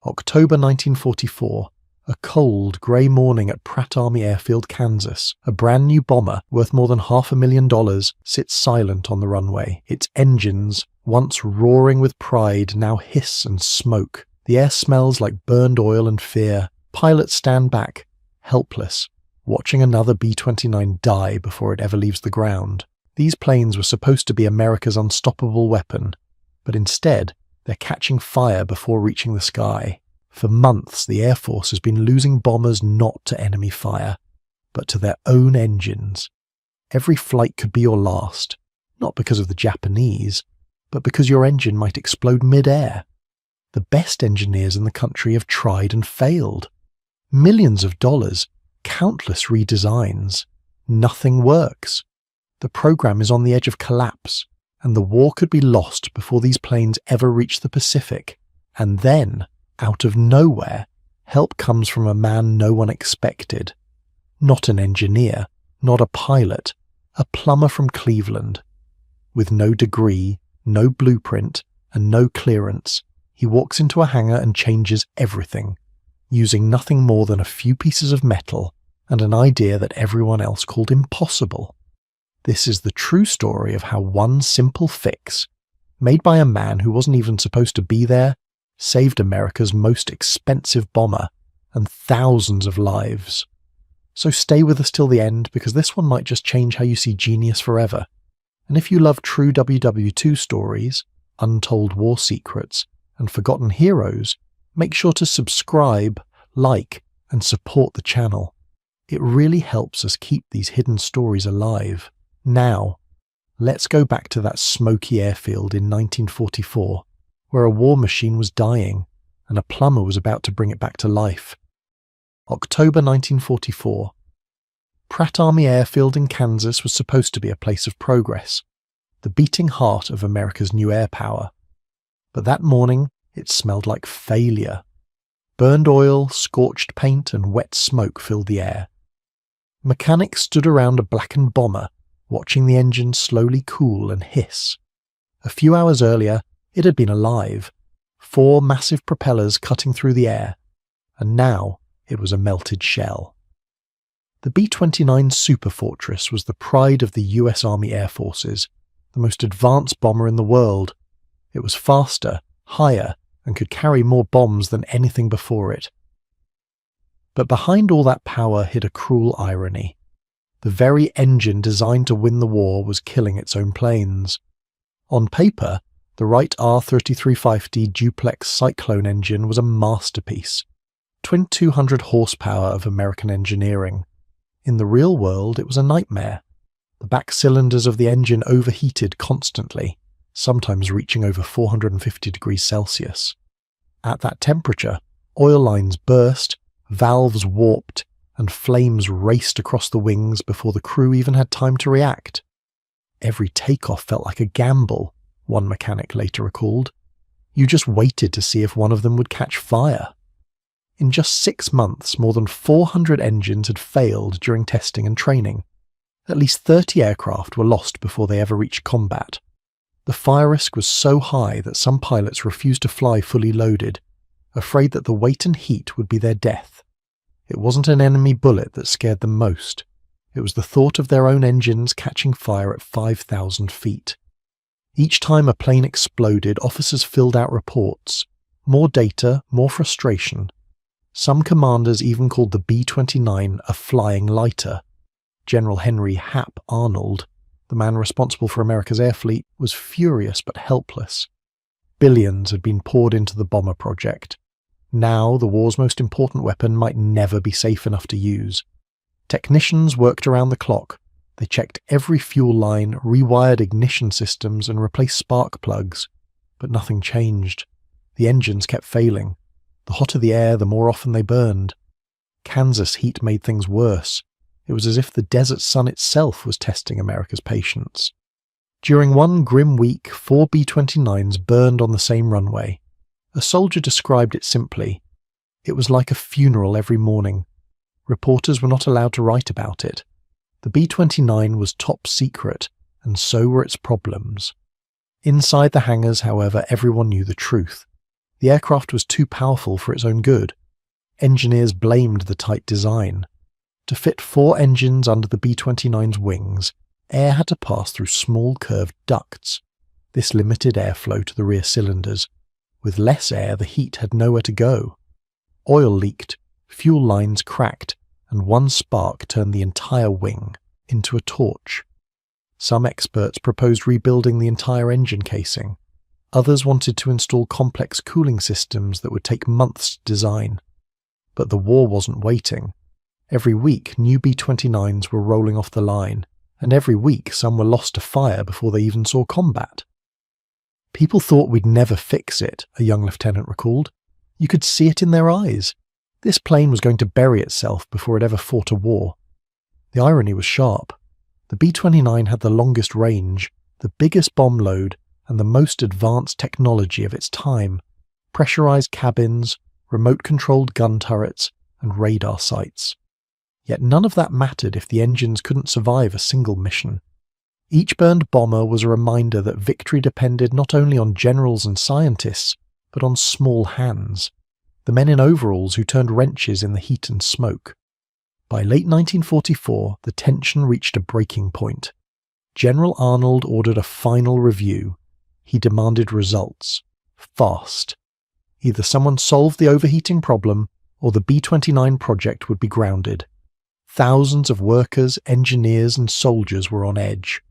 October 1944, a cold, grey morning at Pratt Army Airfield, Kansas. A brand new bomber, worth more than $500,000, sits silent on the runway. Its engines, once roaring with pride, now hiss and smoke. The air smells like burned oil and fear. Pilots stand back, helpless, watching another B-29 die before it ever leaves the ground. These planes were supposed to be America's unstoppable weapon, but instead, they're catching fire before reaching the sky. For months, the Air Force has been losing bombers not to enemy fire, but to their own engines. Every flight could be your last, not because of the Japanese, but because your engine might explode mid-air. The best engineers in the country have tried and failed. Millions of dollars, countless redesigns. Nothing works. The program is on the edge of collapse, and the war could be lost before these planes ever reach the Pacific. And then, out of nowhere, help comes from a man no one expected. Not an engineer, not a pilot, a plumber from Cleveland. With no degree, no blueprint, and no clearance, he walks into a hangar and changes everything, using nothing more than a few pieces of metal and an idea that everyone else called impossible. This is the true story of how one simple fix, made by a man who wasn't even supposed to be there, saved America's most expensive bomber and thousands of lives. So stay with us till the end, because this one might just change how you see genius forever. And if you love true WW2 stories, untold war secrets, and forgotten heroes, make sure to subscribe, like, and support the channel. It really helps us keep these hidden stories alive. Now, let's go back to that smoky airfield in 1944, where a war machine was dying and a plumber was about to bring it back to life. October 1944. Pratt Army Airfield in Kansas was supposed to be a place of progress, the beating heart of America's new air power. But that morning, it smelled like failure. Burned oil, scorched paint, and wet smoke filled the air. Mechanics stood around a blackened bomber, watching the engine slowly cool and hiss. A few hours earlier, it had been alive, 4 massive propellers cutting through the air, and now it was a melted shell. The B-29 Superfortress was the pride of the US Army Air Forces, the most advanced bomber in the world. It was faster, higher, and could carry more bombs than anything before it. But behind all that power hid a cruel irony. The very engine designed to win the war was killing its own planes. On paper, the Wright R-3350 duplex Cyclone engine was a masterpiece, twin 200 horsepower of American engineering. In the real world, it was a nightmare. The back cylinders of the engine overheated constantly, sometimes reaching over 450 degrees Celsius. At that temperature, oil lines burst, valves warped, and flames raced across the wings before the crew even had time to react. Every takeoff felt like a gamble, one mechanic later recalled. You just waited to see if one of them would catch fire. In just 6 months, more than 400 engines had failed during testing and training. At least 30 aircraft were lost before they ever reached combat. The fire risk was so high that some pilots refused to fly fully loaded, afraid that the weight and heat would be their death. It wasn't an enemy bullet that scared them most. It was the thought of their own engines catching fire at 5,000 feet. Each time a plane exploded, officers filled out reports. More data, more frustration. Some commanders even called the B-29 a flying lighter. General Henry Hap Arnold, the man responsible for America's air fleet, was furious but helpless. Billions had been poured into the bomber project. Now, the war's most important weapon might never be safe enough to use. Technicians worked around the clock. They checked every fuel line, rewired ignition systems, and replaced spark plugs. But nothing changed. The engines kept failing. The hotter the air, the more often they burned. Kansas heat made things worse. It was as if the desert sun itself was testing America's patience. During one grim week, 4 B-29s burned on the same runway. A soldier described it simply. It was like a funeral every morning. Reporters were not allowed to write about it. The B-29 was top secret, and so were its problems. Inside the hangars, however, everyone knew the truth. The aircraft was too powerful for its own good. Engineers blamed the tight design. To fit 4 engines under the B-29's wings, air had to pass through small curved ducts. This limited airflow to the rear cylinders. With less air, the heat had nowhere to go. Oil leaked, fuel lines cracked, and one spark turned the entire wing into a torch. Some experts proposed rebuilding the entire engine casing. Others wanted to install complex cooling systems that would take months to design. But the war wasn't waiting. Every week, new B-29s were rolling off the line, and every week some were lost to fire before they even saw combat. People thought we'd never fix it, a young lieutenant recalled. You could see it in their eyes. This plane was going to bury itself before it ever fought a war. The irony was sharp. The B-29 had the longest range, the biggest bomb load, and the most advanced technology of its time. Pressurized cabins, remote-controlled gun turrets, and radar sights. Yet none of that mattered if the engines couldn't survive a single mission. Each burned bomber was a reminder that victory depended not only on generals and scientists, but on small hands, the men in overalls who turned wrenches in the heat and smoke. By late 1944, the tension reached a breaking point. General Arnold ordered a final review. He demanded results. Fast. Either someone solved the overheating problem, or the B-29 project would be grounded. Thousands of workers, engineers, and soldiers were on edge.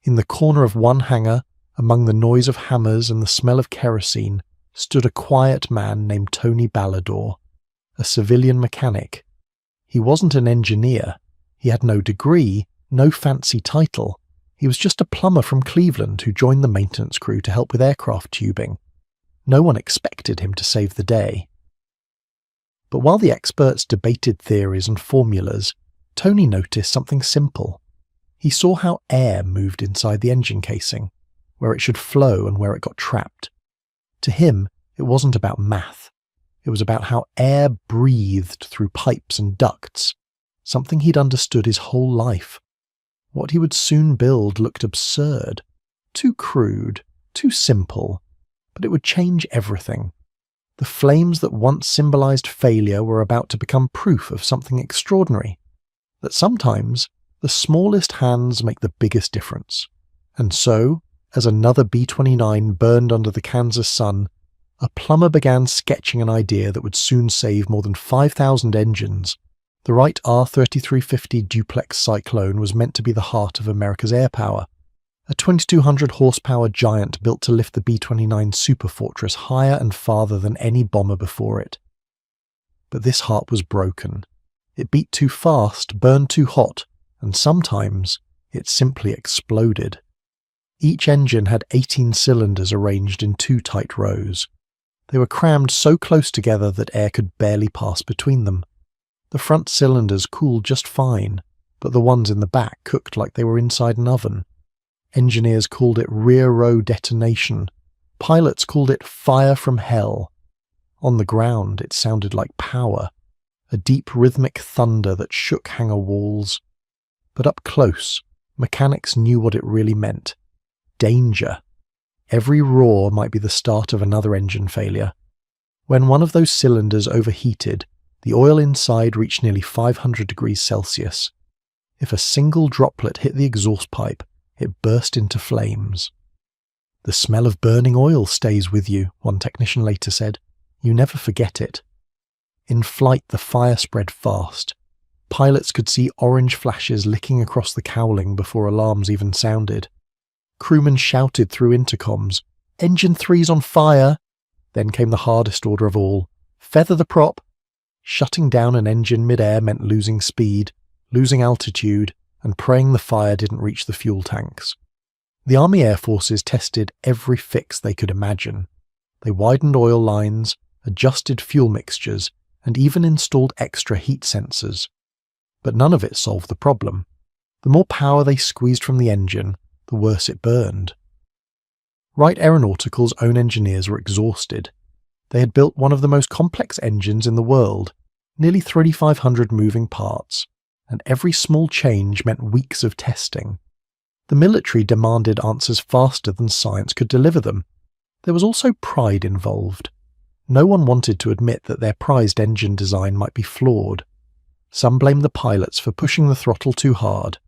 In the corner of one hangar, among the noise of hammers and the smell of kerosene, stood a quiet man named Tony Ballador, a civilian mechanic. He wasn't an engineer. He had no degree, no fancy title. He was just a plumber from Cleveland who joined the maintenance crew to help with aircraft tubing. No one expected him to save the day. But while the experts debated theories and formulas, Tony noticed something simple. He saw how air moved inside the engine casing, where it should flow and where it got trapped. To him, it wasn't about math. It was about how air breathed through pipes and ducts, something he'd understood his whole life. What he would soon build looked absurd, too crude, too simple, but it would change everything. The flames that once symbolized failure were about to become proof of something extraordinary, that sometimes the smallest hands make the biggest difference. And so, as another B-29 burned under the Kansas sun, a plumber began sketching an idea that would soon save more than 5,000 engines. The Wright R-3350 duplex Cyclone was meant to be the heart of America's air power, a 2,200 horsepower giant built to lift the B-29 superfortress higher and farther than any bomber before it. But this heart was broken. It beat too fast, burned too hot, and sometimes it simply exploded. Each engine had 18 cylinders arranged in 2 tight rows. They were crammed so close together that air could barely pass between them. The front cylinders cooled just fine, but the ones in the back cooked like they were inside an oven. Engineers called it rear row detonation. Pilots called it fire from hell. On the ground, it sounded like power, a deep rhythmic thunder that shook hangar walls. But up close, mechanics knew what it really meant. Danger. Every roar might be the start of another engine failure. When one of those cylinders overheated, the oil inside reached nearly 500 degrees Celsius. If a single droplet hit the exhaust pipe, it burst into flames. The smell of burning oil stays with you, one technician later said. You never forget it. In flight, the fire spread fast. Pilots could see orange flashes licking across the cowling before alarms even sounded. Crewmen shouted through intercoms, "Engine 3's on fire!" Then came the hardest order of all, "Feather the prop!" Shutting down an engine mid-air meant losing speed, losing altitude, and praying the fire didn't reach the fuel tanks. The Army Air Forces tested every fix they could imagine. They widened oil lines, adjusted fuel mixtures, and even installed extra heat sensors. But none of it solved the problem. The more power they squeezed from the engine, the worse it burned. Wright Aeronautical's own engineers were exhausted. They had built one of the most complex engines in the world, nearly 3,500 moving parts, and every small change meant weeks of testing. The military demanded answers faster than science could deliver them. There was also pride involved. No one wanted to admit that their prized engine design might be flawed. Some blamed the pilots for pushing the throttle too hard.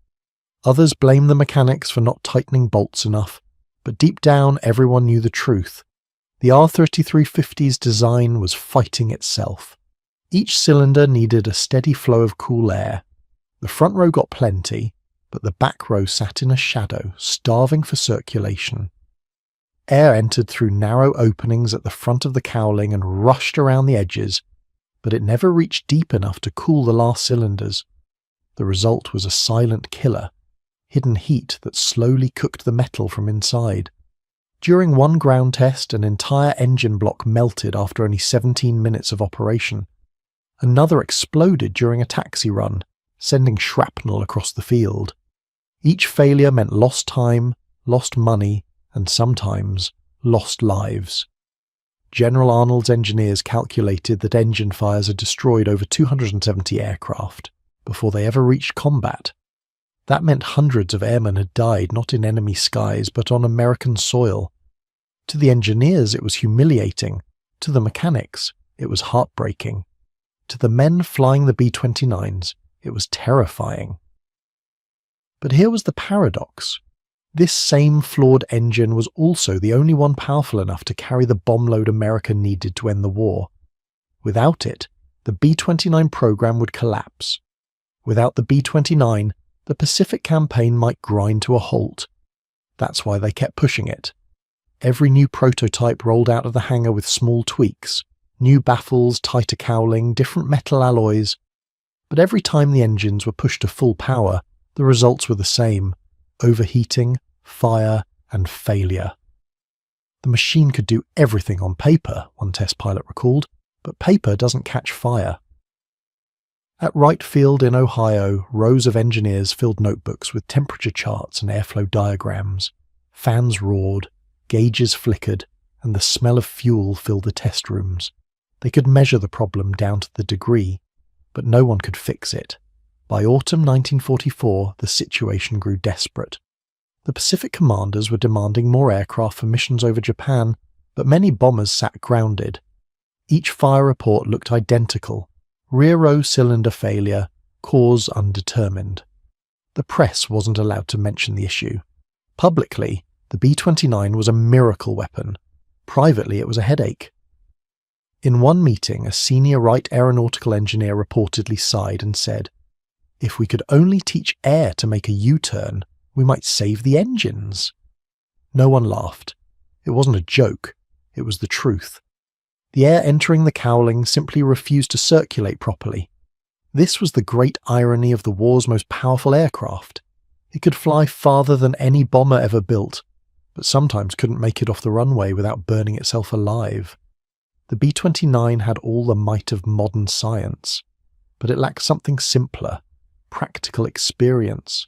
Others blamed the mechanics for not tightening bolts enough, but deep down everyone knew the truth. The R3350's design was fighting itself. Each cylinder needed a steady flow of cool air. The front row got plenty, but the back row sat in a shadow, starving for circulation. Air entered through narrow openings at the front of the cowling and rushed around the edges, but it never reached deep enough to cool the last cylinders. The result was a silent killer, hidden heat that slowly cooked the metal from inside. During one ground test, an entire engine block melted after only 17 minutes of operation. Another exploded during a taxi run, sending shrapnel across the field. Each failure meant lost time, lost money, and sometimes lost lives. General Arnold's engineers calculated that engine fires had destroyed over 270 aircraft before they ever reached combat. That meant hundreds of airmen had died not in enemy skies but on American soil. To the engineers it was humiliating. To the mechanics it was heartbreaking. To the men flying the B-29s it was terrifying. But here was the paradox. This same flawed engine was also the only one powerful enough to carry the bomb load America needed to end the war. Without it, the B-29 program would collapse. Without the B-29, the Pacific campaign might grind to a halt. That's why they kept pushing it. Every new prototype rolled out of the hangar with small tweaks, new baffles, tighter cowling, different metal alloys. But every time the engines were pushed to full power, the results were the same: overheating, fire, and failure. The machine could do everything on paper, one test pilot recalled, but paper doesn't catch fire. At Wright Field in Ohio, rows of engineers filled notebooks with temperature charts and airflow diagrams. Fans roared, gauges flickered, and the smell of fuel filled the test rooms. They could measure the problem down to the degree, but no one could fix it. By autumn 1944, the situation grew desperate. The Pacific commanders were demanding more aircraft for missions over Japan, but many bombers sat grounded. Each fire report looked identical: rear row cylinder failure, cause undetermined. The press wasn't allowed to mention the issue. Publicly, the B-29 was a miracle weapon. Privately, it was a headache. In one meeting, a senior Wright aeronautical engineer reportedly sighed and said, "If we could only teach air to make a U-turn, we might save the engines." No one laughed. It wasn't a joke. It was the truth. The air entering the cowling simply refused to circulate properly. This was the great irony of the war's most powerful aircraft. It could fly farther than any bomber ever built, but sometimes couldn't make it off the runway without burning itself alive. The B-29 had all the might of modern science, but it lacked something simpler: practical experience.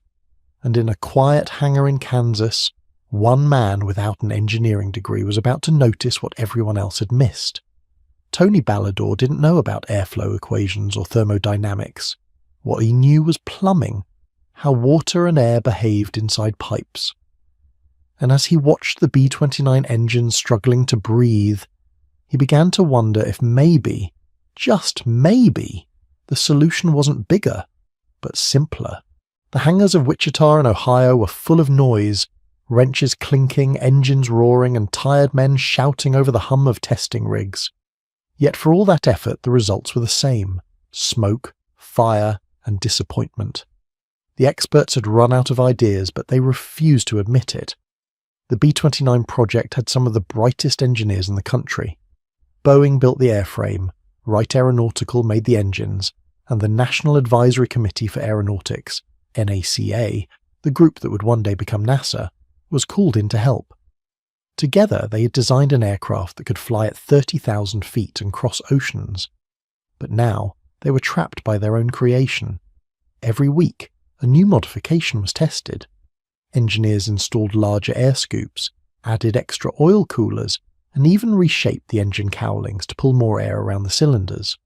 And in a quiet hangar in Kansas, one man without an engineering degree was about to notice what everyone else had missed. Tony Ballador didn't know about airflow equations or thermodynamics. What he knew was plumbing, how water and air behaved inside pipes. And as he watched the B-29 engines struggling to breathe, he began to wonder if maybe, just maybe, the solution wasn't bigger, but simpler. The hangars of Wichita and Ohio were full of noise, wrenches clinking, engines roaring, and tired men shouting over the hum of testing rigs. Yet for all that effort, the results were the same: smoke, fire, and disappointment. The experts had run out of ideas, but they refused to admit it. The B-29 project had some of the brightest engineers in the country. Boeing built the airframe, Wright Aeronautical made the engines, and the National Advisory Committee for Aeronautics, NACA, the group that would one day become NASA, was called in to help. Together they had designed an aircraft that could fly at 30,000 feet and cross oceans. But now they were trapped by their own creation. Every week, a new modification was tested. Engineers installed larger air scoops, added extra oil coolers, and even reshaped the engine cowlings to pull more air around the cylinders.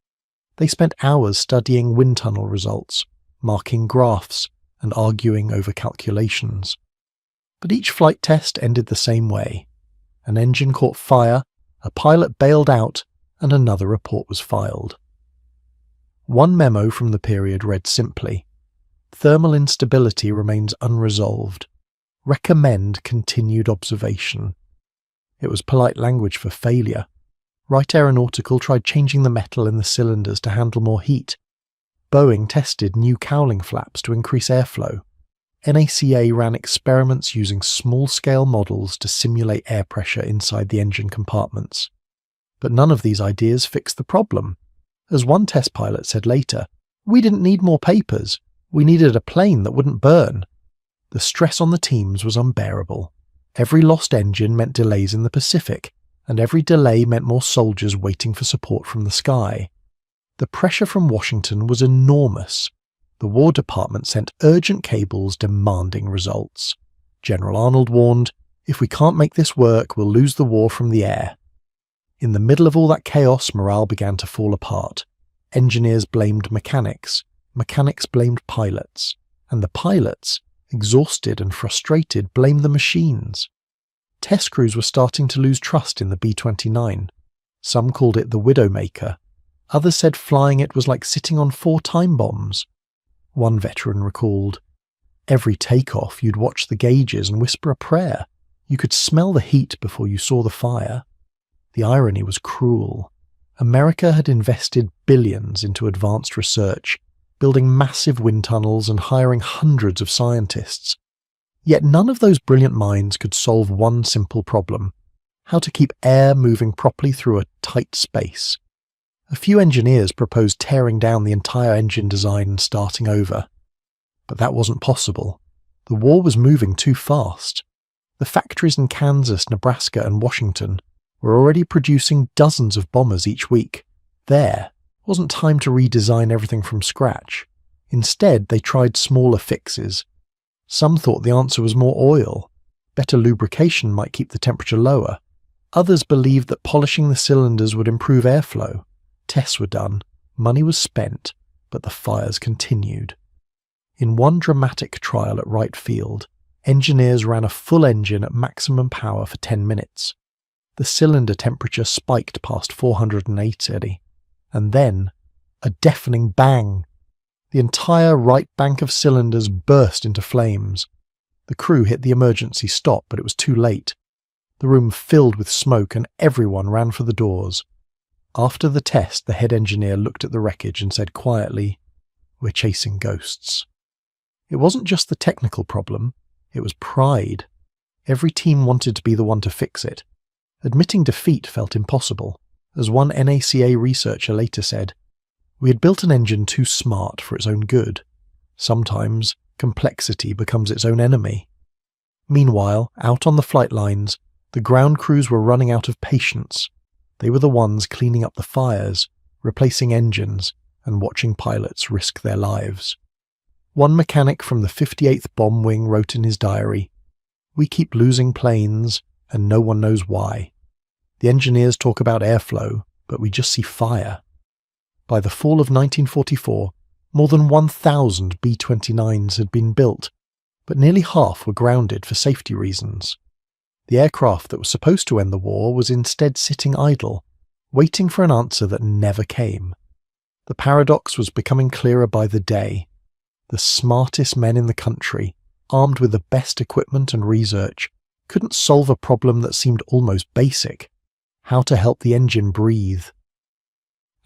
They spent hours studying wind tunnel results, marking graphs, and arguing over calculations. But each flight test ended the same way. An engine caught fire, a pilot bailed out, and another report was filed. One memo from the period read simply, "Thermal instability remains unresolved. Recommend continued observation." It was polite language for failure. Wright Aeronautical tried changing the metal in the cylinders to handle more heat. Boeing tested new cowling flaps to increase airflow. NACA ran experiments using small-scale models to simulate air pressure inside the engine compartments. But none of these ideas fixed the problem. As one test pilot said later, "We didn't need more papers. We needed a plane that wouldn't burn." The stress on the teams was unbearable. Every lost engine meant delays in the Pacific, and every delay meant more soldiers waiting for support from the sky. The pressure from Washington was enormous. The War Department sent urgent cables demanding results. General Arnold warned, "If we can't make this work, we'll lose the war from the air." In the middle of all that chaos, morale began to fall apart. Engineers blamed mechanics blamed pilots, and the pilots, exhausted and frustrated, blamed the machines. Test crews were starting to lose trust in the B-29. Some called it the Widowmaker. Others said flying it was like sitting on 4 time bombs. One veteran recalled, "Every takeoff you'd watch the gauges and whisper a prayer. You could smell the heat before you saw the fire." The irony was cruel. America had invested billions into advanced research, building massive wind tunnels and hiring hundreds of scientists. Yet none of those brilliant minds could solve one simple problem: how to keep air moving properly through a tight space. A few engineers proposed tearing down the entire engine design and starting over. But that wasn't possible. The war was moving too fast. The factories in Kansas, Nebraska, and Washington were already producing dozens of bombers each week. There wasn't time to redesign everything from scratch. Instead, they tried smaller fixes. Some thought the answer was more oil. Better lubrication might keep the temperature lower. Others believed that polishing the cylinders would improve airflow. Tests were done, money was spent, but the fires continued. In one dramatic trial at Wright Field, engineers ran a full engine at maximum power for 10 minutes. The cylinder temperature spiked past 480, and then a deafening bang. The entire right bank of cylinders burst into flames. The crew hit the emergency stop, but it was too late. The room filled with smoke and everyone ran for the doors. After the test, the head engineer looked at the wreckage and said quietly, "We're chasing ghosts." It wasn't just the technical problem, it was pride. Every team wanted to be the one to fix it. Admitting defeat felt impossible. As one NACA researcher later said, "We had built an engine too smart for its own good. Sometimes complexity becomes its own enemy." Meanwhile, out on the flight lines, the ground crews were running out of patience. They were the ones cleaning up the fires, replacing engines, and watching pilots risk their lives. One mechanic from the 58th Bomb Wing wrote in his diary, "We keep losing planes, and no one knows why. The engineers talk about airflow, but we just see fire." By the fall of 1944, more than 1,000 B-29s had been built, but nearly half were grounded for safety reasons. The aircraft that was supposed to end the war was instead sitting idle, waiting for an answer that never came. The paradox was becoming clearer by the day. The smartest men in the country, armed with the best equipment and research, couldn't solve a problem that seemed almost basic: how to help the engine breathe.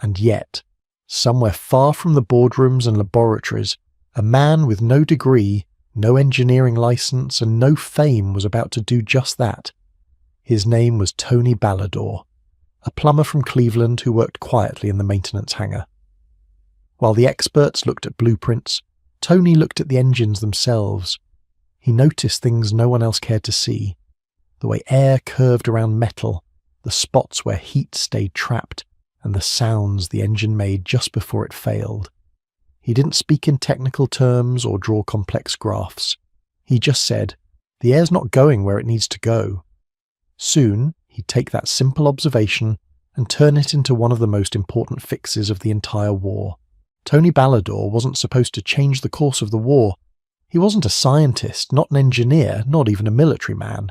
And yet, somewhere far from the boardrooms and laboratories, a man with no degree, no engineering license, and no fame was about to do just that. His name was Tony Ballador, a plumber from Cleveland who worked quietly in the maintenance hangar. While the experts looked at blueprints, Tony looked at the engines themselves. He noticed things no one else cared to see: the way air curved around metal, the spots where heat stayed trapped, and the sounds the engine made just before it failed. He didn't speak in technical terms or draw complex graphs. He just said, "The air's not going where it needs to go." Soon, he'd take that simple observation and turn it into one of the most important fixes of the entire war. Tony Ballador wasn't supposed to change the course of the war. He wasn't a scientist, not an engineer, not even a military man.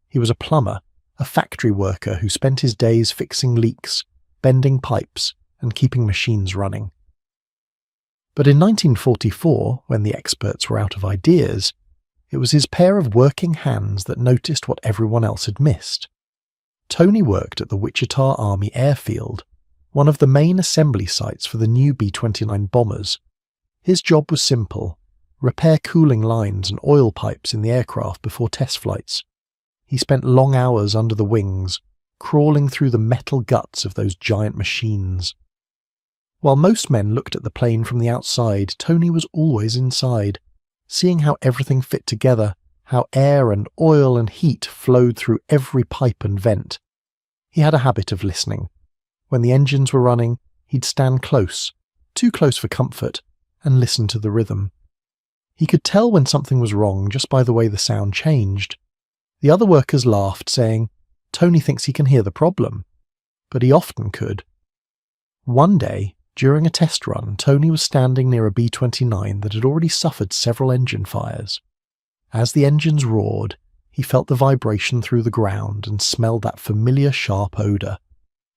He was a plumber, a factory worker who spent his days fixing leaks, bending pipes, and keeping machines running. But in 1944, when the experts were out of ideas, it was his pair of working hands that noticed what everyone else had missed. Tony worked at the Wichita Army Airfield, one of the main assembly sites for the new B-29 bombers. His job was simple: repair cooling lines and oil pipes in the aircraft before test flights. He spent long hours under the wings, crawling through the metal guts of those giant machines. While most men looked at the plane from the outside, Tony was always inside, seeing how everything fit together, how air and oil and heat flowed through every pipe and vent. He had a habit of listening. When the engines were running, he'd stand close, too close for comfort, and listen to the rhythm. He could tell when something was wrong just by the way the sound changed. The other workers laughed, saying, "Tony thinks he can hear the problem." But he often could. One day, during a test run, Tony was standing near a B-29 that had already suffered several engine fires. As the engines roared, he felt the vibration through the ground and smelled that familiar sharp odour,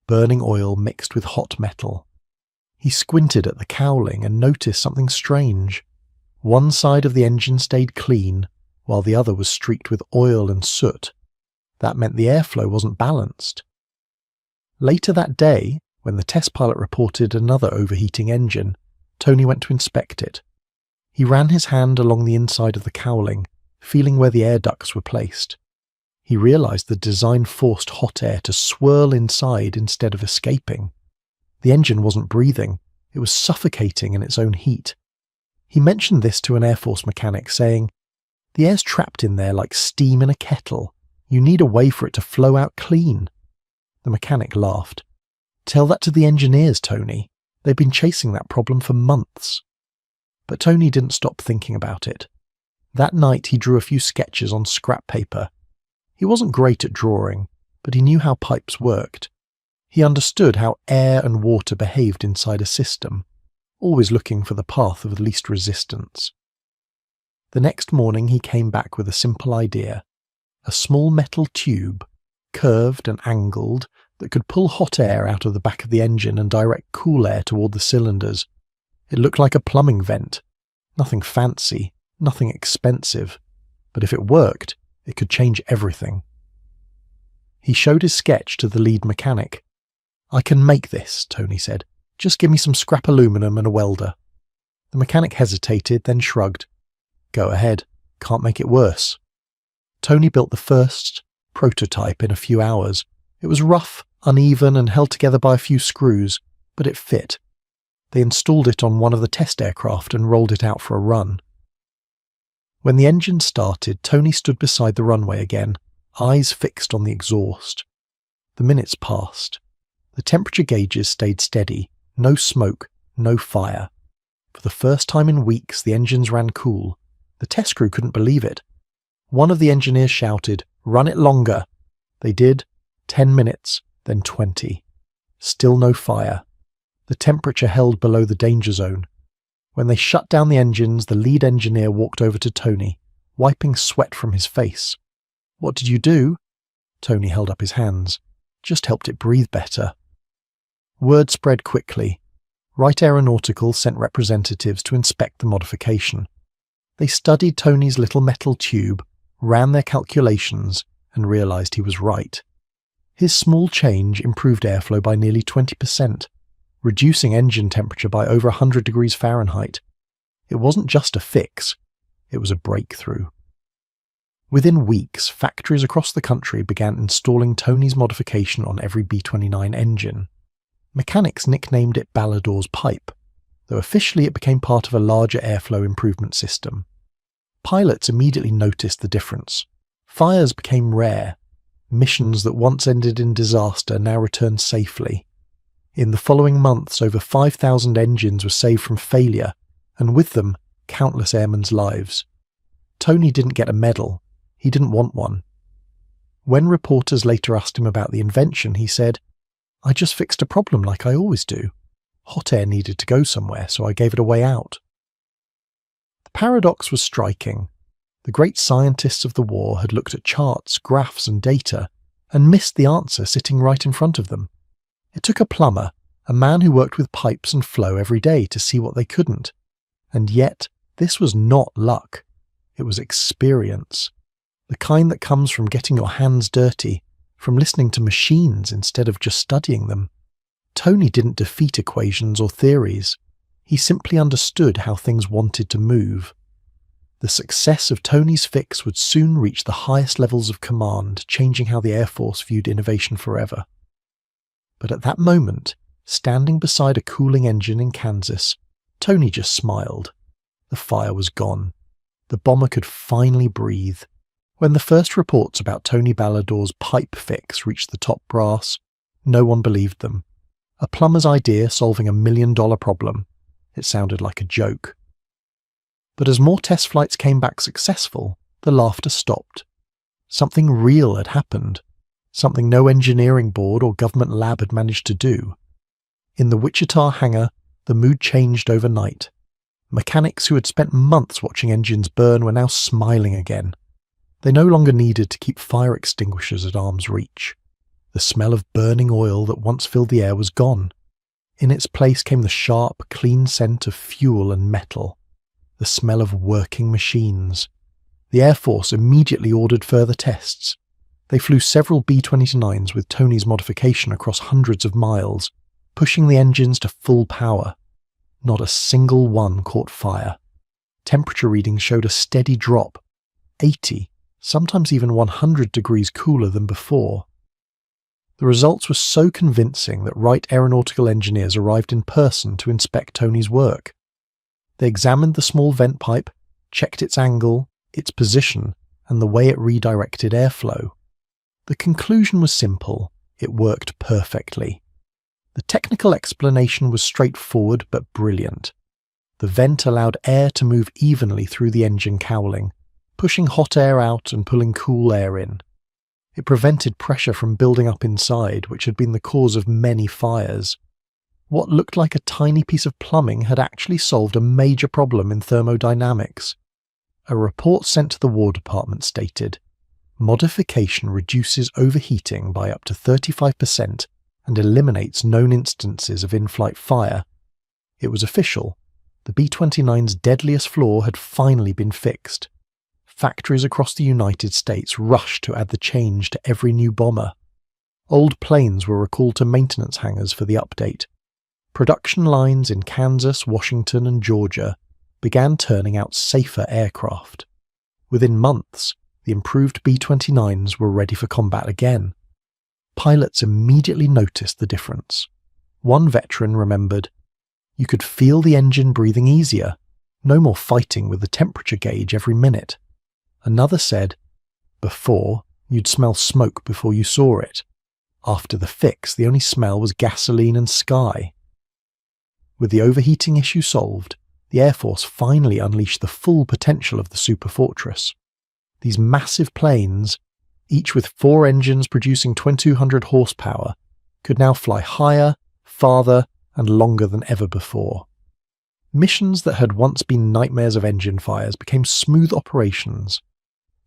burning oil mixed with hot metal. He squinted at the cowling and noticed something strange. One side of the engine stayed clean, while the other was streaked with oil and soot. That meant the airflow wasn't balanced. Later that day, when the test pilot reported another overheating engine, Tony went to inspect it. He ran his hand along the inside of the cowling, feeling where the air ducts were placed. He realized the design forced hot air to swirl inside instead of escaping. The engine wasn't breathing, it was suffocating in its own heat. He mentioned this to an Air Force mechanic, saying, "The air's trapped in there like steam in a kettle. You need a way for it to flow out clean." The mechanic laughed. "Tell that to the engineers, Tony. They've been chasing that problem for months." But Tony didn't stop thinking about it. That night he drew a few sketches on scrap paper. He wasn't great at drawing, but he knew how pipes worked. He understood how air and water behaved inside a system, always looking for the path of least resistance. The next morning he came back with a simple idea: a small metal tube, curved and angled, that could pull hot air out of the back of the engine and direct cool air toward the cylinders. It looked like a plumbing vent. Nothing fancy, nothing expensive, but if it worked, it could change everything. He showed his sketch to the lead mechanic. "I can make this," Tony said. "Just give me some scrap aluminum and a welder." The mechanic hesitated, then shrugged. "Go ahead, can't make it worse." Tony built the first prototype in a few hours. It was rough, uneven, and held together by a few screws, but it fit. They installed it on one of the test aircraft and rolled it out for a run. When the engine started, Tony stood beside the runway again, eyes fixed on the exhaust. The minutes passed. The temperature gauges stayed steady, no smoke, no fire. For the first time in weeks, the engines ran cool. The test crew couldn't believe it. One of the engineers shouted, "Run it longer." They did. 10 minutes, then 20. Still no fire. The temperature held below the danger zone. When they shut down the engines, the lead engineer walked over to Tony, wiping sweat from his face. "What did you do?" Tony held up his hands. "Just helped it breathe better." Word spread quickly. Wright Aeronautical sent representatives to inspect the modification. They studied Tony's little metal tube, ran their calculations, and realized he was right. His small change improved airflow by nearly 20%, reducing engine temperature by over 100 degrees Fahrenheit. It wasn't just a fix, it was a breakthrough. Within weeks, factories across the country began installing Tony's modification on every B-29 engine. Mechanics nicknamed it Ballador's pipe, though officially it became part of a larger airflow improvement system. Pilots immediately noticed the difference. Fires became rare. Missions that once ended in disaster now returned safely. In the following months, over 5,000 engines were saved from failure, and with them, countless airmen's lives. Tony didn't get a medal. He didn't want one. When reporters later asked him about the invention, he said, "I just fixed a problem like I always do. Hot air needed to go somewhere, so I gave it a way out." The paradox was striking. The great scientists of the war had looked at charts, graphs, and data, and missed the answer sitting right in front of them. It took a plumber, a man who worked with pipes and flow every day, to see what they couldn't. And yet, this was not luck. It was experience. The kind that comes from getting your hands dirty, from listening to machines instead of just studying them. Tony didn't defeat equations or theories. He simply understood how things wanted to move. The success of Tony's fix would soon reach the highest levels of command, changing how the Air Force viewed innovation forever. But at that moment, standing beside a cooling engine in Kansas, Tony just smiled. The fire was gone. The bomber could finally breathe. When the first reports about Tony Ballador's pipe fix reached the top brass, no one believed them. A plumber's idea solving $1 million problem. It sounded like a joke. But as more test flights came back successful, the laughter stopped. Something real had happened. Something no engineering board or government lab had managed to do. In the Wichita hangar, the mood changed overnight. Mechanics who had spent months watching engines burn were now smiling again. They no longer needed to keep fire extinguishers at arm's reach. The smell of burning oil that once filled the air was gone. In its place came the sharp, clean scent of fuel and metal. The smell of working machines. The Air Force immediately ordered further tests. They flew several B-29s with Tony's modification across hundreds of miles, pushing the engines to full power. Not a single one caught fire. Temperature readings showed a steady drop, 80, sometimes even 100 degrees cooler than before. The results were so convincing that Wright aeronautical engineers arrived in person to inspect Tony's work. They examined the small vent pipe, checked its angle, its position, and the way it redirected airflow. The conclusion was simple: it worked perfectly. The technical explanation was straightforward but brilliant. The vent allowed air to move evenly through the engine cowling, pushing hot air out and pulling cool air in. It prevented pressure from building up inside, which had been the cause of many fires. What looked like a tiny piece of plumbing had actually solved a major problem in thermodynamics. A report sent to the War Department stated, "Modification reduces overheating by up to 35% and eliminates known instances of in-flight fire." It was official. The B-29's deadliest flaw had finally been fixed. Factories across the United States rushed to add the change to every new bomber. Old planes were recalled to maintenance hangars for the update. Production lines in Kansas, Washington, and Georgia began turning out safer aircraft. Within months, the improved B-29s were ready for combat again. Pilots immediately noticed the difference. One veteran remembered, "You could feel the engine breathing easier, no more fighting with the temperature gauge every minute." Another said, "Before, you'd smell smoke before you saw it. After the fix, the only smell was gasoline and sky." With the overheating issue solved, the Air Force finally unleashed the full potential of the Superfortress. These massive planes, each with 4 engines producing 2,200 horsepower, could now fly higher, farther, and longer than ever before. Missions that had once been nightmares of engine fires became smooth operations.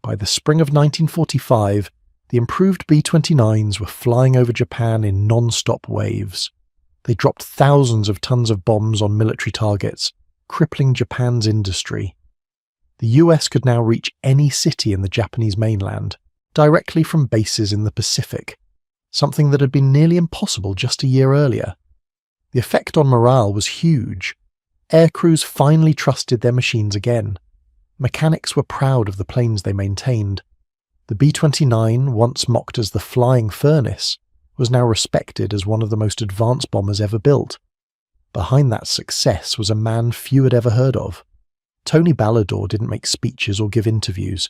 By the spring of 1945, the improved B-29s were flying over Japan in non-stop waves. They dropped thousands of tons of bombs on military targets, crippling Japan's industry. The US could now reach any city in the Japanese mainland, directly from bases in the Pacific, something that had been nearly impossible just a year earlier. The effect on morale was huge. Air crews finally trusted their machines again. Mechanics were proud of the planes they maintained. The B-29, once mocked as the flying furnace, was now respected as one of the most advanced bombers ever built. Behind that success was a man few had ever heard of. Tony Ballador didn't make speeches or give interviews.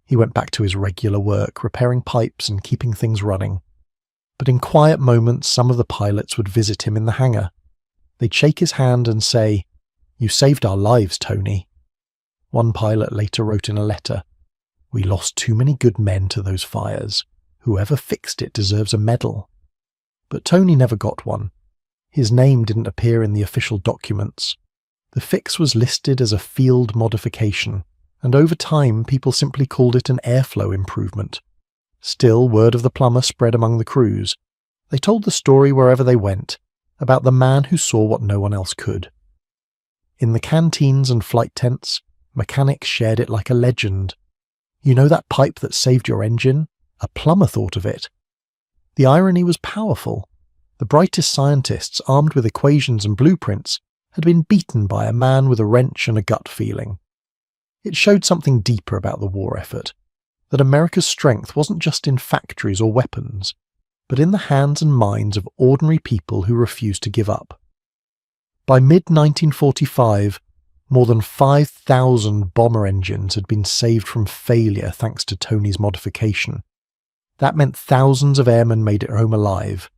He went back to his regular work, repairing pipes and keeping things running. But in quiet moments, some of the pilots would visit him in the hangar. They'd shake his hand and say, "You saved our lives, Tony." One pilot later wrote in a letter, "We lost too many good men to those fires. Whoever fixed it deserves a medal." But Tony never got one. His name didn't appear in the official documents. The fix was listed as a field modification, and over time people simply called it an airflow improvement. Still, word of the plumber spread among the crews. They told the story wherever they went, about the man who saw what no one else could. In the canteens and flight tents, mechanics shared it like a legend. You know that pipe that saved your engine? A plumber thought of it. The irony was powerful. The brightest scientists, armed with equations and blueprints, had been beaten by a man with a wrench and a gut feeling. It showed something deeper about the war effort, that America's strength wasn't just in factories or weapons, but in the hands and minds of ordinary people who refused to give up. By mid-1945, more than 5,000 bomber engines had been saved from failure thanks to Tony's modification. That meant thousands of airmen made it home alive.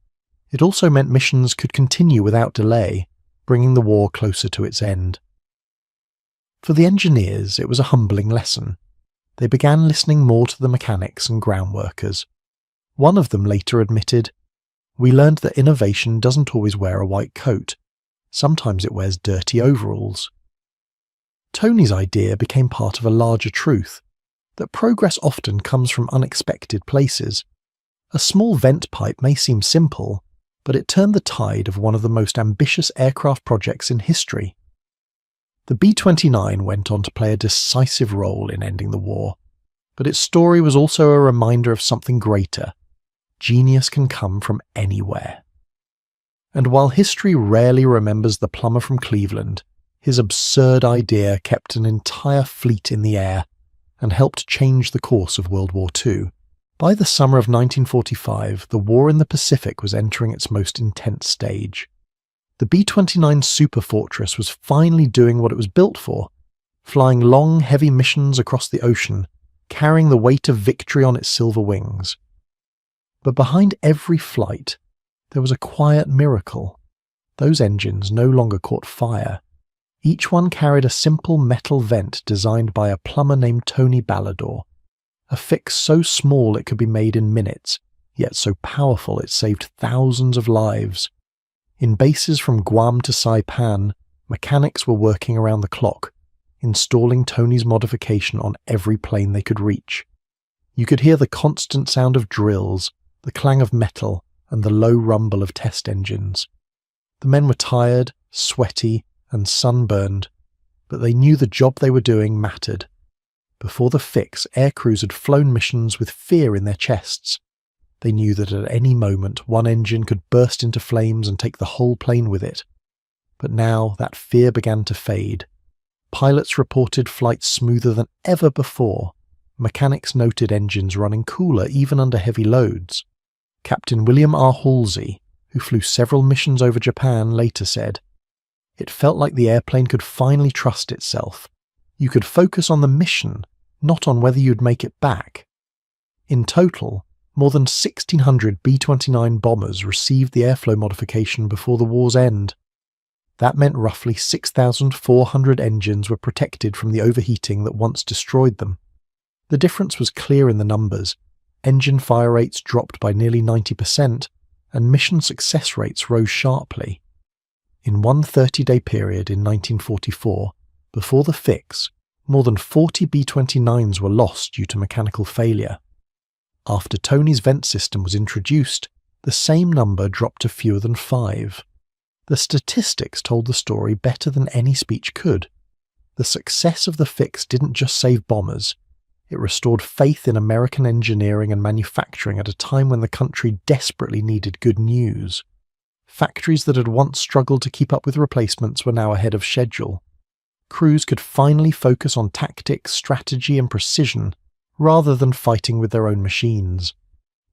It also meant missions could continue without delay, bringing the war closer to its end. For the engineers, it was a humbling lesson. They began listening more to the mechanics and ground workers. One of them later admitted, "We learned that innovation doesn't always wear a white coat. Sometimes it wears dirty overalls." Tony's idea became part of a larger truth, that progress often comes from unexpected places. A small vent pipe may seem simple, but it turned the tide of one of the most ambitious aircraft projects in history. The B-29 went on to play a decisive role in ending the war, but its story was also a reminder of something greater. Genius can come from anywhere. And while history rarely remembers the plumber from Cleveland, his absurd idea kept an entire fleet in the air and helped change the course of World War II. By the summer of 1945, the war in the Pacific was entering its most intense stage. The B-29 superfortress was finally doing what it was built for, flying long, heavy missions across the ocean, carrying the weight of victory on its silver wings. But behind every flight, there was a quiet miracle. Those engines no longer caught fire. Each one carried a simple metal vent designed by a plumber named Tony Ballador, a fix so small it could be made in minutes, yet so powerful it saved thousands of lives. In bases from Guam to Saipan, mechanics were working around the clock, installing Tony's modification on every plane they could reach. You could hear the constant sound of drills, the clang of metal, and the low rumble of test engines. The men were tired, sweaty, and sunburned, but they knew the job they were doing mattered. Before the fix, aircrews had flown missions with fear in their chests. They knew that at any moment one engine could burst into flames and take the whole plane with it. But now that fear began to fade. Pilots reported flights smoother than ever before. Mechanics noted engines running cooler even under heavy loads. Captain William R. Halsey, who flew several missions over Japan, later said, "It felt like the airplane could finally trust itself. You could focus on the mission, not on whether you'd make it back." In total, more than 1,600 B-29 bombers received the airflow modification before the war's end. That meant roughly 6,400 engines were protected from the overheating that once destroyed them. The difference was clear in the numbers. Engine fire rates dropped by nearly 90%, and mission success rates rose sharply. In one 30-day period in 1944, before the fix, more than 40 B-29s were lost due to mechanical failure. After Tony's vent system was introduced, the same number dropped to fewer than 5. The statistics told the story better than any speech could. The success of the fix didn't just save bombers. It restored faith in American engineering and manufacturing at a time when the country desperately needed good news. Factories that had once struggled to keep up with replacements were now ahead of schedule. Crews could finally focus on tactics, strategy, and precision, rather than fighting with their own machines.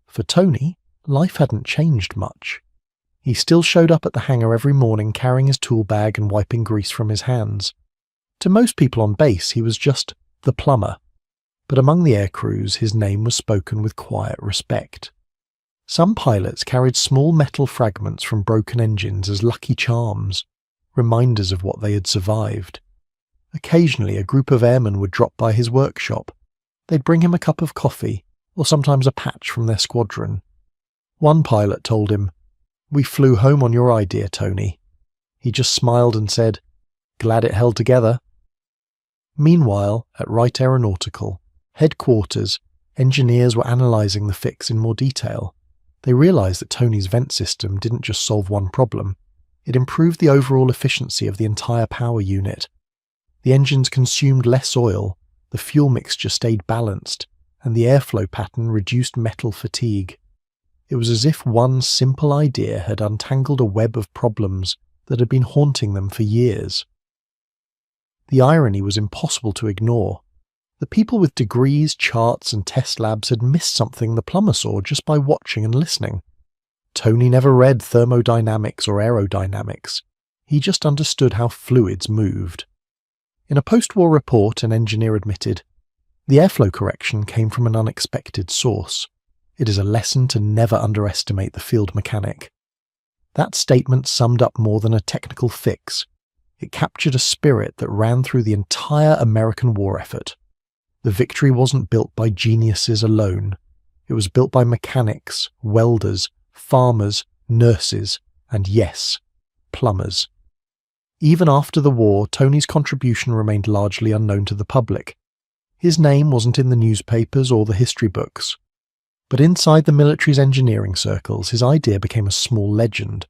For Tony, life hadn't changed much. He still showed up at the hangar every morning carrying his tool bag and wiping grease from his hands. To most people on base, he was just the plumber. But among the air crews, his name was spoken with quiet respect. Some pilots carried small metal fragments from broken engines as lucky charms, reminders of what they had survived. Occasionally, a group of airmen would drop by his workshop. They'd bring him a cup of coffee, or sometimes a patch from their squadron. One pilot told him, "We flew home on your idea, Tony." He just smiled and said, "Glad it held together." Meanwhile, at Wright Aeronautical, headquarters, engineers were analysing the fix in more detail. They realized that Tony's vent system didn't just solve one problem, it improved the overall efficiency of the entire power unit. The engines consumed less oil, the fuel mixture stayed balanced, and the airflow pattern reduced metal fatigue. It was as if one simple idea had untangled a web of problems that had been haunting them for years. The irony was impossible to ignore. The people with degrees, charts, and test labs had missed something the plumber saw just by watching and listening. Tony never read thermodynamics or aerodynamics. He just understood how fluids moved. In a post-war report, an engineer admitted, "The airflow correction came from an unexpected source. It is a lesson to never underestimate the field mechanic." That statement summed up more than a technical fix. It captured a spirit that ran through the entire American war effort. The victory wasn't built by geniuses alone. It was built by mechanics, welders, farmers, nurses, and yes, plumbers. Even after the war, Tony's contribution remained largely unknown to the public. His name wasn't in the newspapers or the history books. But inside the military's engineering circles, his idea became a small legend.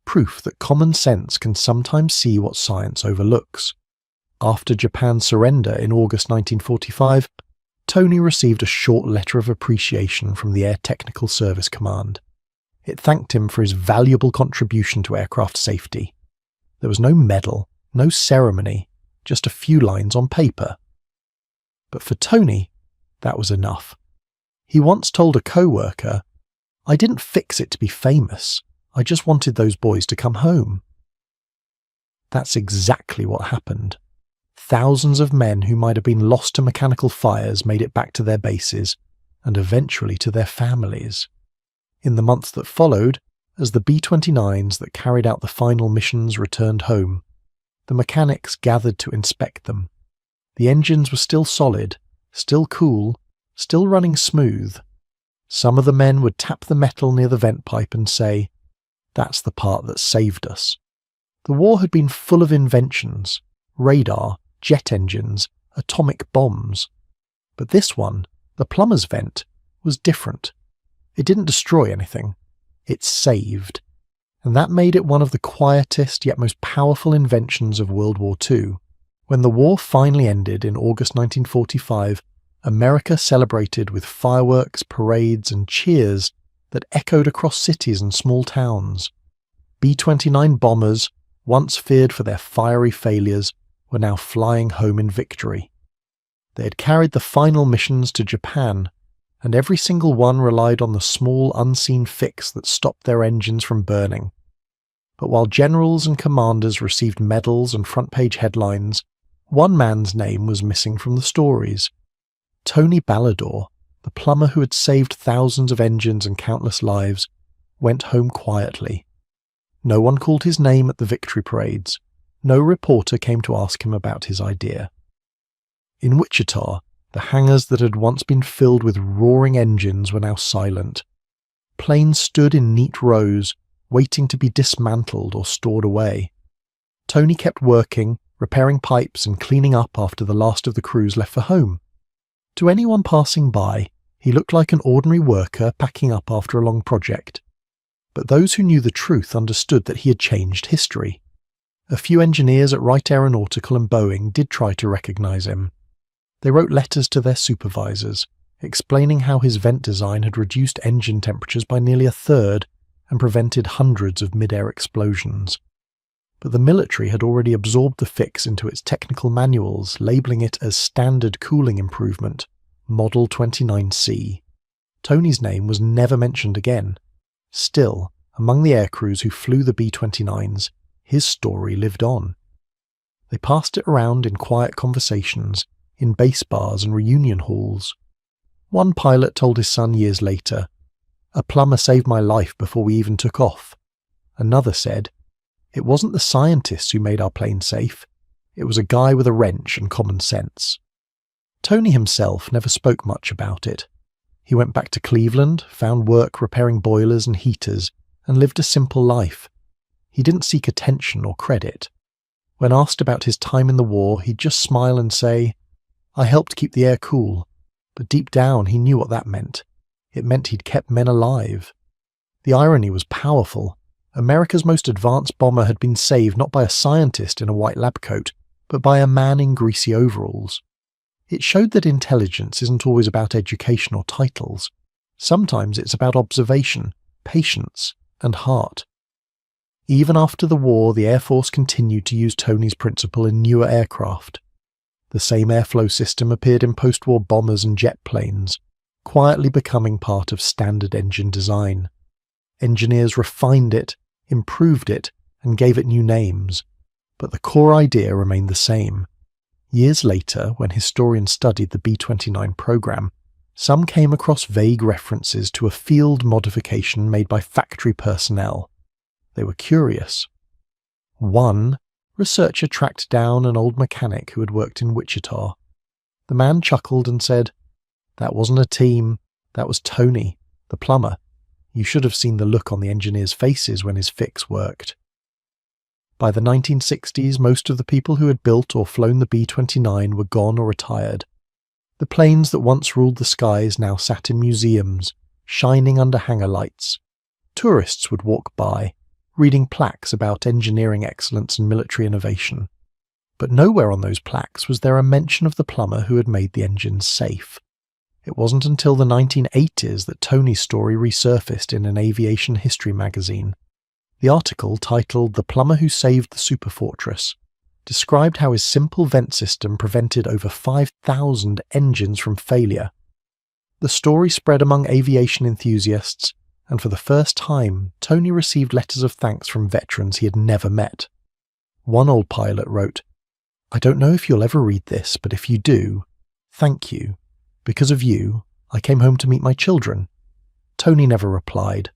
Proof that common sense can sometimes see what science overlooks. After Japan's surrender in August 1945, Tony received a short letter of appreciation from the Air Technical Service Command. It thanked him for his valuable contribution to aircraft safety. There was no medal, no ceremony, just a few lines on paper. But for Tony, that was enough. He once told a co-worker, "I didn't fix it to be famous. I just wanted those boys to come home." That's exactly what happened. Thousands of men who might have been lost to mechanical fires made it back to their bases, and eventually to their families. In the months that followed, as the B-29s that carried out the final missions returned home, the mechanics gathered to inspect them. The engines were still solid, still cool, still running smooth. Some of the men would tap the metal near the vent pipe and say, "That's the part that saved us." The war had been full of inventions, radar, jet engines, atomic bombs. But this one, the plumber's vent, was different. It didn't destroy anything. It saved. And that made it one of the quietest yet most powerful inventions of World War II. When the war finally ended in August 1945, America celebrated with fireworks, parades, and cheers that echoed across cities and small towns. B-29 bombers, once feared for their fiery failures, were now flying home in victory. They had carried the final missions to Japan, and every single one relied on the small unseen fix that stopped their engines from burning. But while generals and commanders received medals and front-page headlines, one man's name was missing from the stories. Tony Ballador, the plumber who had saved thousands of engines and countless lives, went home quietly. No one called his name at the victory parades. No reporter came to ask him about his idea. In Wichita, the hangars that had once been filled with roaring engines were now silent. Planes stood in neat rows, waiting to be dismantled or stored away. Tony kept working, repairing pipes and cleaning up after the last of the crews left for home. To anyone passing by, he looked like an ordinary worker packing up after a long project. But those who knew the truth understood that he had changed history. A few engineers at Wright Aeronautical and Boeing did try to recognize him. They wrote letters to their supervisors, explaining how his vent design had reduced engine temperatures by nearly a third and prevented hundreds of mid-air explosions. But the military had already absorbed the fix into its technical manuals, labeling it as Standard Cooling Improvement, Model 29C. Tony's name was never mentioned again. Still, among the aircrews who flew the B-29s, his story lived on. They passed it around in quiet conversations, in base bars and reunion halls. One pilot told his son years later, "A plumber saved my life before we even took off." Another said, "It wasn't the scientists who made our plane safe. It was a guy with a wrench and common sense." Tony himself never spoke much about it. He went back to Cleveland, found work repairing boilers and heaters, and lived a simple life. He didn't seek attention or credit. When asked about his time in the war, he'd just smile and say, "I helped keep the air cool," but deep down he knew what that meant. It meant he'd kept men alive. The irony was powerful. America's most advanced bomber had been saved not by a scientist in a white lab coat, but by a man in greasy overalls. It showed that intelligence isn't always about education or titles. Sometimes it's about observation, patience, and heart. Even after the war, the Air Force continued to use Tony's principle in newer aircraft. The same airflow system appeared in post-war bombers and jet planes, quietly becoming part of standard engine design. Engineers refined it, improved it, and gave it new names, but the core idea remained the same. Years later, when historians studied the B-29 program, some came across vague references to a field modification made by factory personnel. They were curious. One researcher tracked down an old mechanic who had worked in Wichita. The man chuckled and said, "That wasn't a team, that was Tony, the plumber. You should have seen the look on the engineers' faces when his fix worked." By the 1960s, most of the people who had built or flown the B-29 were gone or retired. The planes that once ruled the skies now sat in museums, shining under hangar lights. Tourists would walk by, reading plaques about engineering excellence and military innovation. But nowhere on those plaques was there a mention of the plumber who had made the engines safe. It wasn't until the 1980s that Tony's story resurfaced in an aviation history magazine. The article, titled "The Plumber Who Saved the Superfortress," described how his simple vent system prevented over 5,000 engines from failure. The story spread among aviation enthusiasts, and for the first time, Tony received letters of thanks from veterans he had never met. One old pilot wrote, "I don't know if you'll ever read this, but if you do, thank you. Because of you, I came home to meet my children." Tony never replied.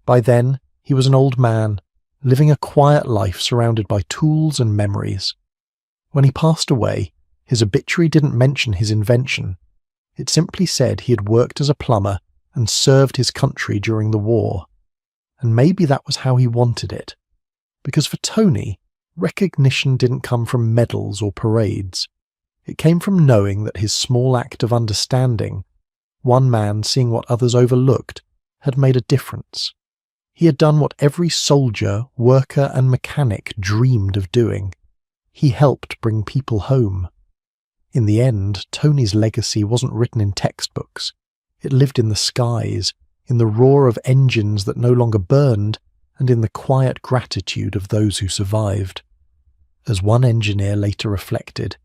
By then, he was an old man, living a quiet life surrounded by tools and memories. When he passed away, his obituary didn't mention his invention. It simply said he had worked as a plumber and served his country during the war. And maybe that was how he wanted it. Because for Tony, recognition didn't come from medals or parades. It came from knowing that his small act of understanding, one man seeing what others overlooked, had made a difference. He had done what every soldier, worker, and mechanic dreamed of doing. He helped bring people home. In the end, Tony's legacy wasn't written in textbooks. It lived in the skies, in the roar of engines that no longer burned, and in the quiet gratitude of those who survived. As one engineer later reflected,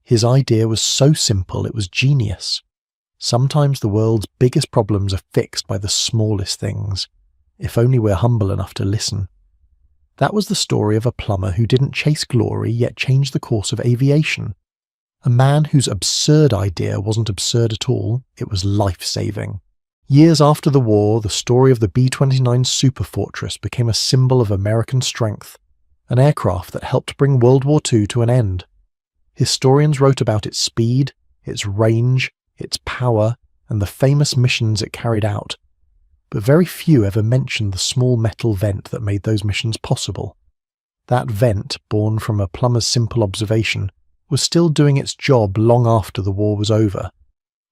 his idea was so simple it was genius. Sometimes the world's biggest problems are fixed by the smallest things, if only we're humble enough to listen. That was the story of a plumber who didn't chase glory yet changed the course of aviation. A man whose absurd idea wasn't absurd at all, it was life-saving. Years after the war, the story of the B-29 Superfortress became a symbol of American strength, an aircraft that helped bring World War II to an end. Historians wrote about its speed, its range, its power, and the famous missions it carried out. But very few ever mentioned the small metal vent that made those missions possible. That vent, born from a plumber's simple observation, was still doing its job long after the war was over.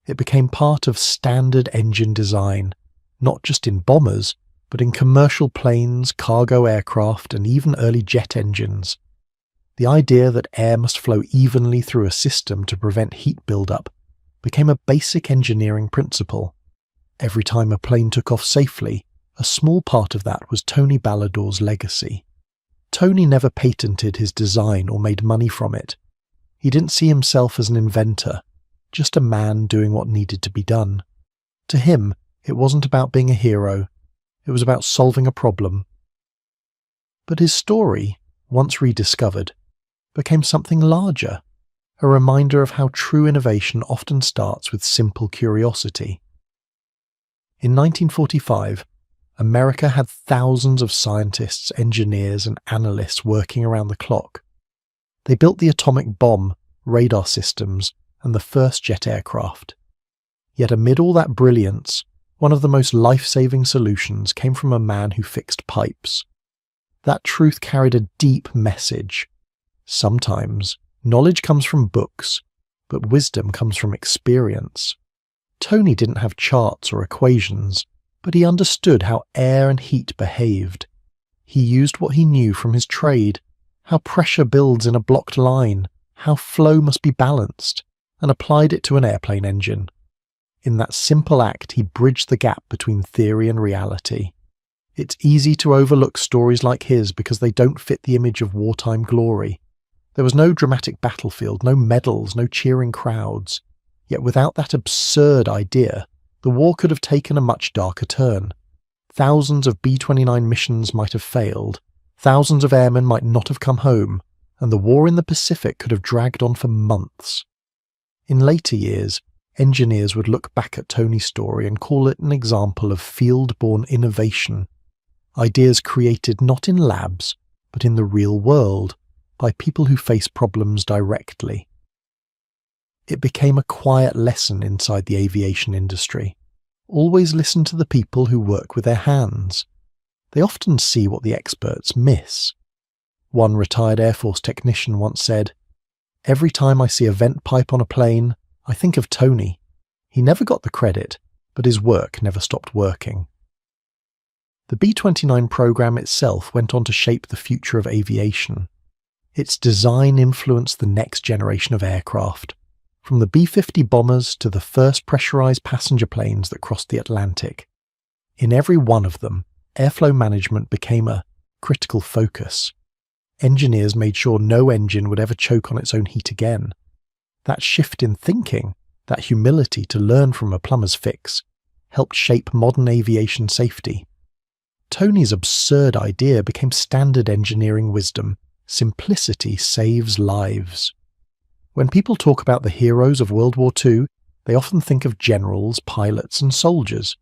It became part of standard engine design, not just in bombers, but in commercial planes, cargo aircraft, and even early jet engines. The idea that air must flow evenly through a system to prevent heat buildup became a basic engineering principle. Every time a plane took off safely, a small part of that was Tony Ballador's legacy. Tony never patented his design or made money from it. He didn't see himself as an inventor, just a man doing what needed to be done. To him, it wasn't about being a hero, it was about solving a problem. But his story, once rediscovered, became something larger, a reminder of how true innovation often starts with simple curiosity. In 1945, America had thousands of scientists, engineers, and analysts working around the clock. They built the atomic bomb, radar systems, and the first jet aircraft. Yet amid all that brilliance, one of the most life-saving solutions came from a man who fixed pipes. That truth carried a deep message. Sometimes, knowledge comes from books, but wisdom comes from experience. Tony didn't have charts or equations, But he understood how air and heat behaved. He used what he knew from his trade, how pressure builds in a blocked line, how flow must be balanced, and applied it to an airplane engine. In that simple act, he bridged the gap between theory and reality. It's easy to overlook stories like his because they don't fit the image of wartime glory. There was no dramatic battlefield, no medals, no cheering crowds. Yet without that absurd idea, the war could have taken a much darker turn. Thousands of B-29 missions might have failed, thousands of airmen might not have come home, and the war in the Pacific could have dragged on for months. In later years, engineers would look back at Tony's story and call it an example of field-borne innovation. Ideas created not in labs, but in the real world, by people who face problems directly. It became a quiet lesson inside the aviation industry. Always listen to the people who work with their hands. They often see what the experts miss. One retired Air Force technician once said, "Every time I see a vent pipe on a plane, I think of Tony. He never got the credit, but his work never stopped working." The B-29 program itself went on to shape the future of aviation. Its design influenced the next generation of aircraft, from the B-50 bombers to the first pressurized passenger planes that crossed the Atlantic. In every one of them, airflow management became a critical focus. Engineers made sure no engine would ever choke on its own heat again. That shift in thinking, that humility to learn from a plumber's fix, helped shape modern aviation safety. Tony's absurd idea became standard engineering wisdom. Simplicity saves lives. When people talk about the heroes of World War II, they often think of generals, pilots, and soldiers.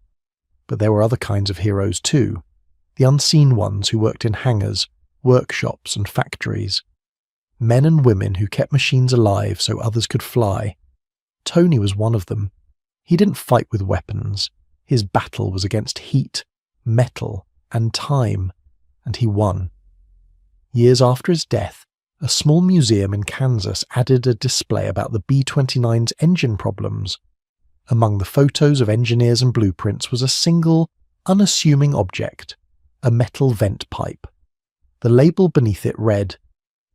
But there were other kinds of heroes too, the unseen ones who worked in hangars, workshops, and factories. Men and women who kept machines alive so others could fly. Tony was one of them. He didn't fight with weapons. His battle was against heat, metal, and time, and he won. Years after his death, a small museum in Kansas added a display about the B-29's engine problems. Among the photos of engineers and blueprints was a single, unassuming object, a metal vent pipe. The label beneath it read,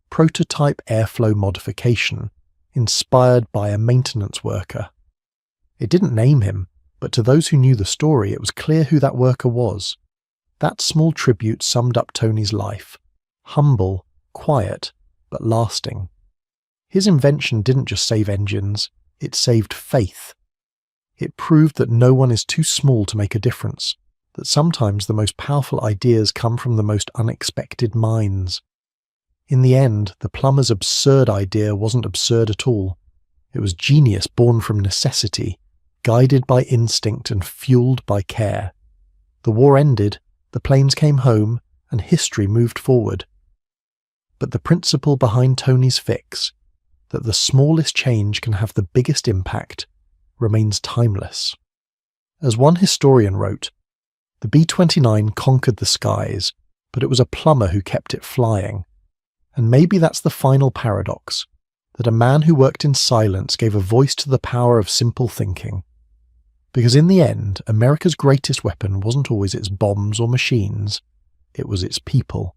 "Prototype Airflow Modification, inspired by a maintenance worker." It didn't name him, but to those who knew the story, it was clear who that worker was. That small tribute summed up Tony's life. Humble, quiet, but lasting. His invention didn't just save engines, it saved faith. It proved that no one is too small to make a difference, that sometimes the most powerful ideas come from the most unexpected minds. In the end, the plumber's absurd idea wasn't absurd at all. It was genius born from necessity, guided by instinct and fueled by care. The war ended, the planes came home, and history moved forward. But the principle behind Tony's fix, that the smallest change can have the biggest impact, remains timeless. As one historian wrote, "The B-29 conquered the skies, but it was a plumber who kept it flying." And maybe that's the final paradox, that a man who worked in silence gave a voice to the power of simple thinking. Because in the end, America's greatest weapon wasn't always its bombs or machines, it was its people.